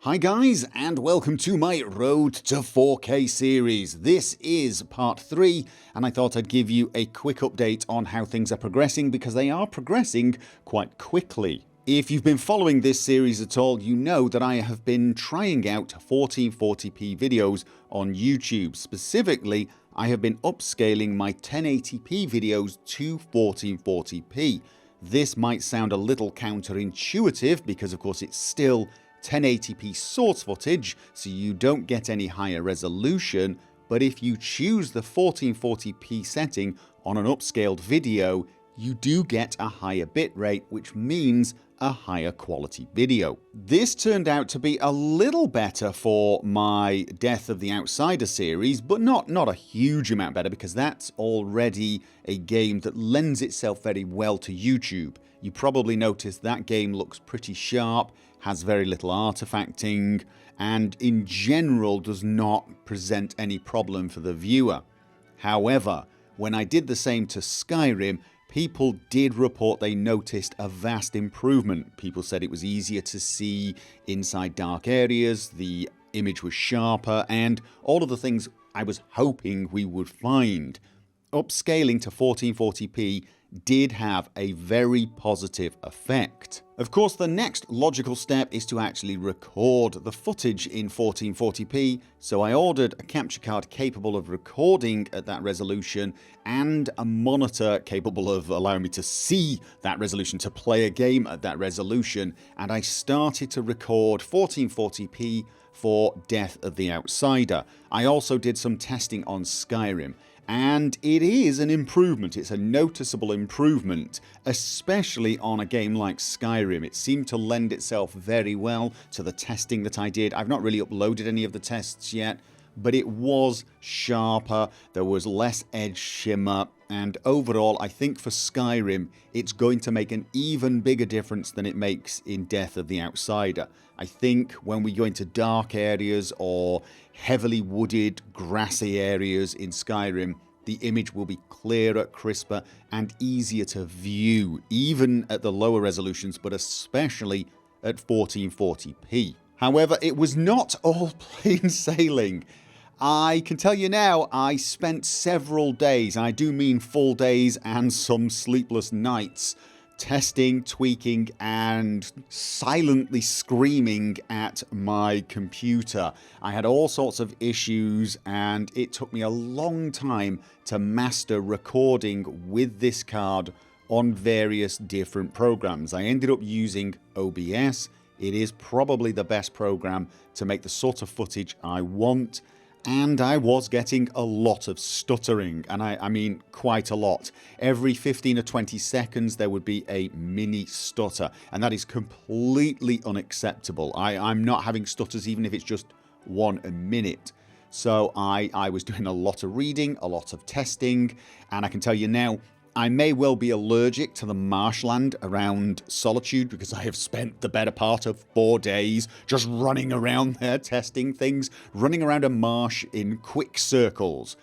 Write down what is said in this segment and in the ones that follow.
Hi guys, and welcome to my Road to 4K series. This is part 3, and I thought I'd give you a quick update on how things are progressing because they are progressing quite quickly. If you've been following this series at all, you know that I have been trying out 1440p videos on YouTube. Specifically, I have been upscaling my 1080p videos to 1440p. This might sound a little counterintuitive because of course it's still 1080p source footage, so you don't get any higher resolution, but if you choose the 1440p setting on an upscaled video, you do get a higher bitrate, which means a higher quality video. This turned out to be a little better for my Death of the Outsider series, but not a huge amount better because that's already a game that lends itself very well to YouTube. You probably noticed that game looks pretty sharp, has very little artifacting, and in general does not present any problem for the viewer. However, when I did the same to Skyrim, people did report they noticed a vast improvement. People said it was easier to see inside dark areas, the image was sharper, and all of the things I was hoping we would find. Upscaling to 1440p did have a very positive effect. Of course, the next logical step is to actually record the footage in 1440p, so I ordered a capture card capable of recording at that resolution and a monitor capable of allowing me to see that resolution, to play a game at that resolution, and I started to record 1440p for Death of the Outsider. I also did some testing on Skyrim, and it is an improvement. It's a noticeable improvement, especially on a game like Skyrim. It seemed to lend itself very well to the testing that I did. I've not really uploaded any of the tests yet, but it was sharper, there was less edge shimmer, and overall I think for Skyrim it's going to make an even bigger difference than it makes in Death of the Outsider. I think when we go into dark areas or heavily wooded, grassy areas in Skyrim, the image will be clearer, crisper, and easier to view, even at the lower resolutions, but especially at 1440p. However, it was not all plain sailing. I can tell you now, I spent several days, and I do mean full days and some sleepless nights, testing, tweaking, and silently screaming at my computer. I had all sorts of issues, and it took me a long time to master recording with this card on various different programs. I ended up using OBS. It is probably the best program to make the sort of footage I want. And I was getting a lot of stuttering, and I mean quite a lot. Every 15 or 20 seconds there would be a mini stutter, and that is completely unacceptable. I'm not having stutters even if it's just 1 a minute. So I was doing a lot of reading, a lot of testing, and I can tell you now, I may well be allergic to the marshland around Solitude because I have spent the better part of 4 days just running around there testing things, running around a marsh in quick circles.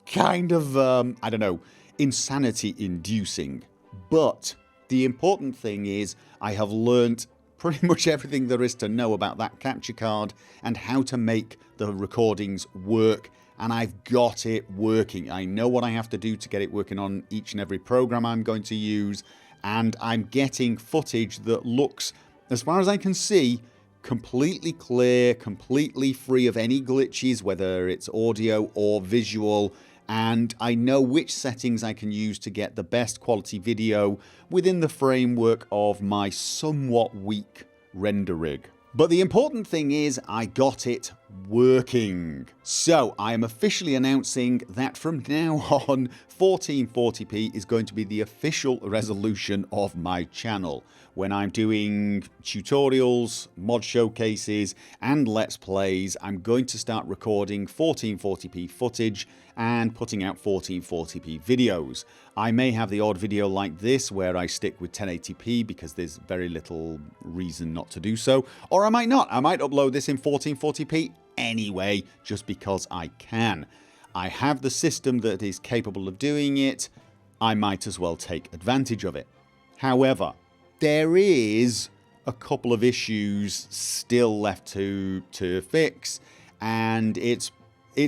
Kind of, I don't know, insanity inducing. But the important thing is I have learnt pretty much everything there is to know about that capture card and how to make the recordings work. And I've got it working. I know what I have to do to get it working on each and every program I'm going to use, and I'm getting footage that looks, as far as I can see, completely clear, completely free of any glitches, whether it's audio or visual, and I know which settings I can use to get the best quality video within the framework of my somewhat weak render rig. But the important thing is I got it working. So I am officially announcing that from now on 1440p is going to be the official resolution of my channel. When I'm doing tutorials, mod showcases and let's plays, I'm going to start recording 1440p footage and putting out 1440p videos. I may have the odd video like this where I stick with 1080p because there's very little reason not to do so, or I might not. I might upload this in 1440p anyway, just because I can. I have the system that is capable of doing it. I might as well take advantage of it. However, there is a couple of issues still left to fix, and it's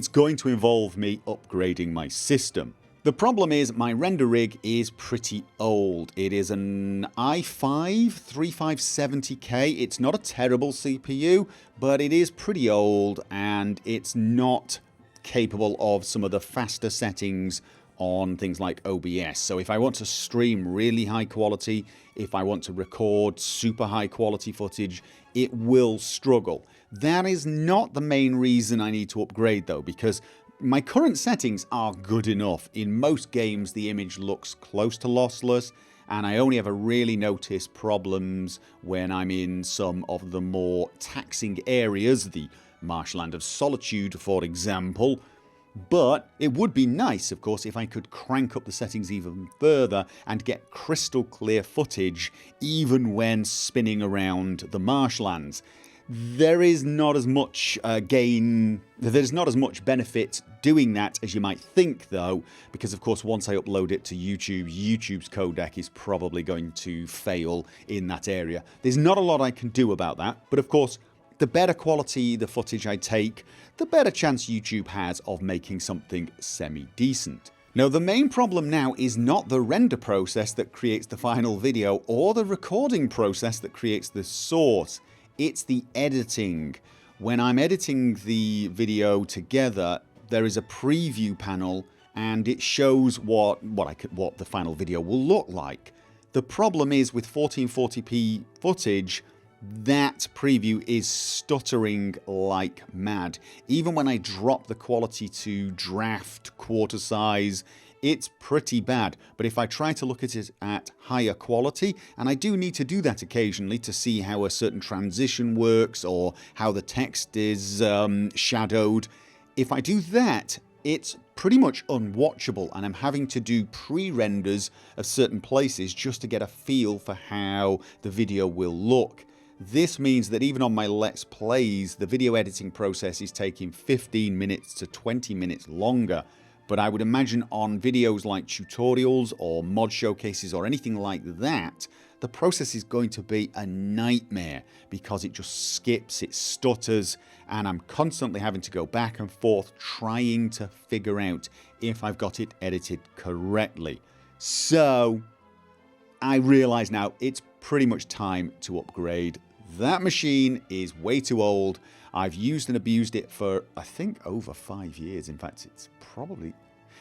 going to involve me upgrading my system. The problem is my render rig is pretty old. It is an i5 3570K. It's not a terrible CPU, but it is pretty old and it's not capable of some of the faster settings on things like OBS. So if I want to stream really high quality, if I want to record super high quality footage, it will struggle. That is not the main reason I need to upgrade though, because my current settings are good enough. In most games the image looks close to lossless, and I only ever really notice problems when I'm in some of the more taxing areas, the Marshland of Solitude for example. But it would be nice, of course, if I could crank up the settings even further and get crystal clear footage even when spinning around the marshlands. There is not as much there's not as much benefit doing that as you might think though, because of course once I upload it to YouTube, YouTube's codec is probably going to fail in that area. There's not a lot I can do about that, but of course the better quality the footage I take, the better chance YouTube has of making something semi-decent. Now the main problem now is not the render process that creates the final video or the recording process that creates the source. It's the editing. When I'm editing the video together, there is a preview panel and it shows what the final video will look like. The problem is with 1440p footage, that preview is stuttering like mad. Even when I drop the quality to draft quarter size, it's pretty bad. But if I try to look at it at higher quality, and I do need to do that occasionally to see how a certain transition works or how the text is shadowed, if I do that, it's pretty much unwatchable, and I'm having to do pre-renders of certain places just to get a feel for how the video will look. This means that even on my Let's Plays, the video editing process is taking 15 minutes to 20 minutes longer. But I would imagine on videos like tutorials or mod showcases or anything like that, the process is going to be a nightmare because it just skips, it stutters, and I'm constantly having to go back and forth trying to figure out if I've got it edited correctly. So I realize now it's pretty much time to upgrade. That machine is way too old. I've used and abused it for, I think, over 5 years. In fact, it's probably...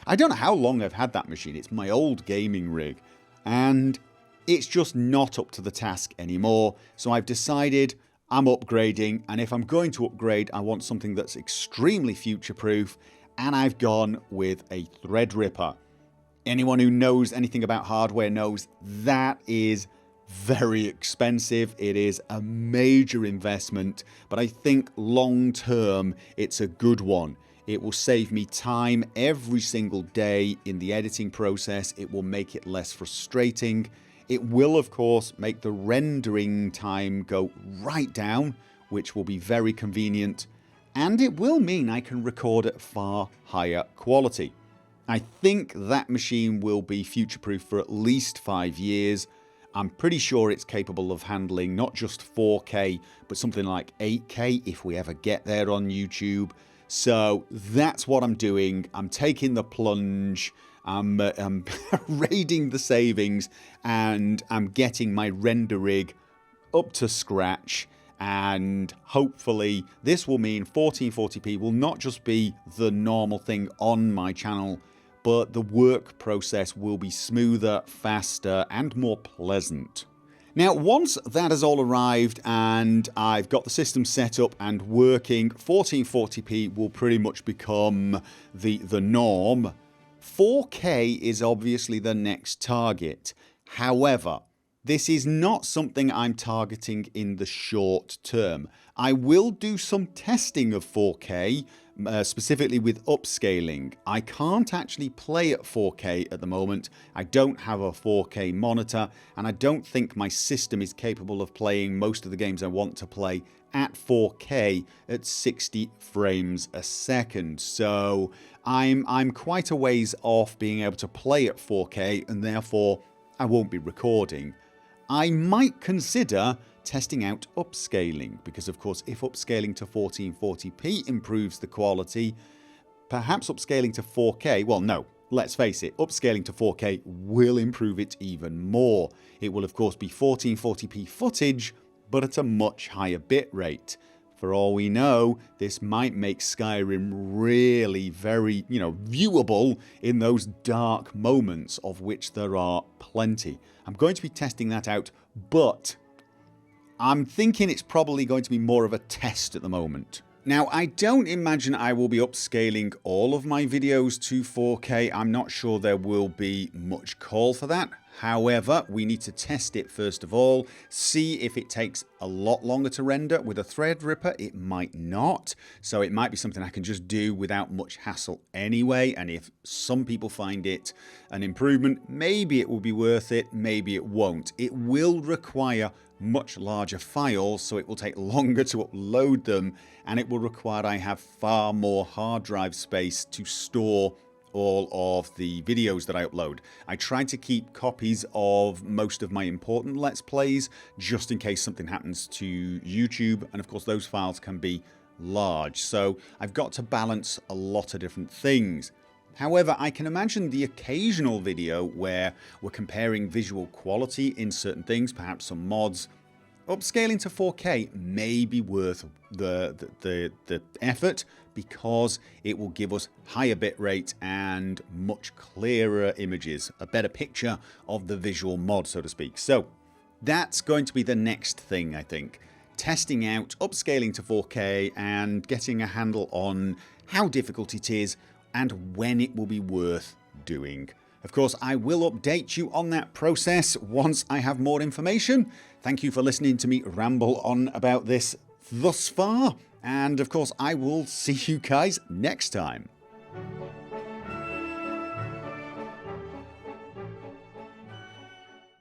I don't know how long I've had that machine. It's my old gaming rig. And it's just not up to the task anymore. So I've decided I'm upgrading. And if I'm going to upgrade, I want something that's extremely future-proof. And I've gone with a Threadripper. Anyone who knows anything about hardware knows that is very expensive. It is a major investment, but I think long term it's a good one. It will save me time every single day in the editing process. It will make it less frustrating. It will of course make the rendering time go right down, which will be very convenient, and it will mean I can record at far higher quality. I think that machine will be future-proof for at least 5 years. I'm pretty sure it's capable of handling not just 4K, but something like 8K if we ever get there on YouTube. So that's what I'm doing. I'm taking the plunge. I'm raiding the savings, and I'm getting my render rig up to scratch. And hopefully this will mean 1440p will not just be the normal thing on my channel, but the work process will be smoother, faster, and more pleasant. Now, once that has all arrived and I've got the system set up and working, 1440p will pretty much become the norm. 4K is obviously the next target. However, this is not something I'm targeting in the short term. I will do some testing of 4K, specifically with upscaling. I can't actually play at 4K at the moment. I don't have a 4K monitor, and I don't think my system is capable of playing most of the games I want to play at 4K at 60 frames a second. So I'm quite a ways off being able to play at 4K, and therefore I won't be recording. I might consider testing out upscaling, because of course if upscaling to 1440p improves the quality, perhaps upscaling to 4K, well no, let's face it, upscaling to 4K will improve it even more. It will of course be 1440p footage, but at a much higher bit rate. For all we know, this might make Skyrim really very, viewable in those dark moments, of which there are plenty. I'm going to be testing that out, but I'm thinking it's probably going to be more of a test at the moment. Now, I don't imagine I will be upscaling all of my videos to 4K. I'm not sure there will be much call for that. However, we need to test it first of all, see if it takes a lot longer to render. With a Threadripper, it might not. So it might be something I can just do without much hassle anyway. And if some people find it an improvement, maybe it will be worth it, maybe it won't. It will require much larger files, so it will take longer to upload them, and it will require I have far more hard drive space to store all of the videos that I upload. I try to keep copies of most of my important Let's Plays just in case something happens to YouTube, and of course those files can be large, so I've got to balance a lot of different things. However, I can imagine the occasional video where we're comparing visual quality in certain things, perhaps some mods. Upscaling to 4K may be worth the effort, because it will give us higher bitrate and much clearer images, a better picture of the visual mod, so to speak. So that's going to be the next thing, I think. Testing out upscaling to 4K and getting a handle on how difficult it is and when it will be worth doing. Of course, I will update you on that process once I have more information. Thank you for listening to me ramble on about this thus far. And of course, I will see you guys next time.